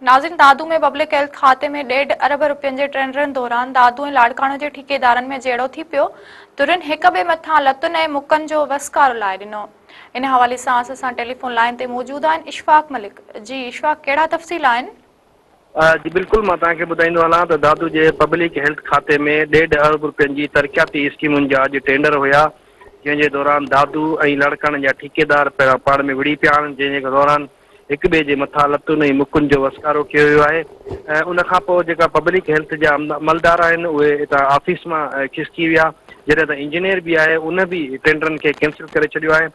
नाज़रीन, दादू में public health खाते में 1.5 अरब रुपयनि जे टेंडरनि दौरान दादू ऐं लाड़काणो जे ठेकेदारनि में जहिड़ो थी पियो, तुरनि हिक ॿिए मथां लतुनि ऐं मुकनि जो वसकारो लाए ॾिनो। इन हवाले सां असां टेलीफोन लाइन ते मौजूद आहिनि इशफाक मलिक। जी इशफाक, कहिड़ा तफ़सील आहिनि? जी बिल्कुल, मैं तव्हांखे ॿुधाईंदो हलां त दादू जे पब्लिक हेल्थ खाते में 1.5 अरब रुपयनि जी तरक़ियाती स्कीमुनि जा अॼु टेंडर हुया, जंहिंजे दौरान दादू ऐं लड़कण जा ठेकेदार पहिरां पाण में विड़ी पिया आहिनि, जंहिंजे दौरान हिक ॿिए जे मथां लतुनि ऐं मुकुनि जो वसकारो कयो वियो आहे। ऐं उनखां पोइ जेका पब्लिक हेल्थ जा अमलदार आहिनि उहे हितां ऑफिस मां खिसकी विया, जॾहिं त इंजीनियर बि आहे उन बि टेंडरनि खे कैंसिल करे छॾियो आहे।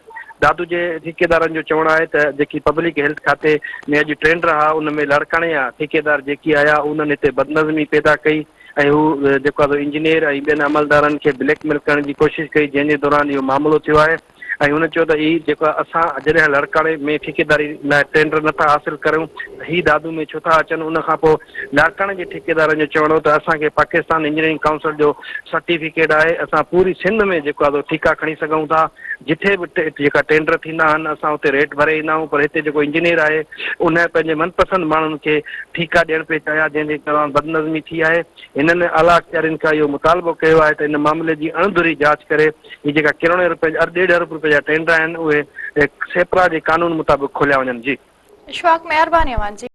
दादू जे ठेकेदारनि जो चवणु आहे त जेकी पब्लिक हेल्थ खाते में अॼु टेंडर आहे उन में लड़काणे जा ठेकेदार जेकी आया उन्हनि हिते बदनज़मी पैदा कई ऐं हू जेको आहे इंजीनियर ऐं ॿियनि अमलदारनि खे ब्लैकमेल करण जी कोशिशि कई, जंहिंजे दौरान इहो मामिलो थियो आहे। ऐं हुन चयो त हीअ जेको असां जॾहिं लड़काणे में ठेकेदारी लाइ टेंडर नथा हासिलु करूं त हीअ दादू में छो था अचनि। उनखां पोइ लाड़काणे जे ठेकेदारनि जो चवणो हो त असांखे पाकिस्तान इंजीनियरिंग काउंसिल जो सर्टिफिकेट आहे, असां पूरी सिंध में जेको आहे ठीका खणी सघूं था, जिथे बि जेका टेंडर थींदा आहिनि असां उते रेट भरे ईंदा आहियूं। पर हिते जेको इंजीनियर आहे उन पंहिंजे मनपसंदि माण्हुनि खे ठीका ॾियण पे चाहिया, जंहिंजे दौरान बदनज़मी थी आहे। हिननि आला अख़्तियारियुनि खां इहो मुतालबो कयो आहे त इन मामले जी अणधुरी जांच करे हीअ जेका किरोड़ें रुपए 1.5 अरब रुपए जा टेंडर आहिनि उहे सेपरा जे कानून मुताबिक़ खोलिया वञनि। जी इशफाक, महिरबानी अवां जी।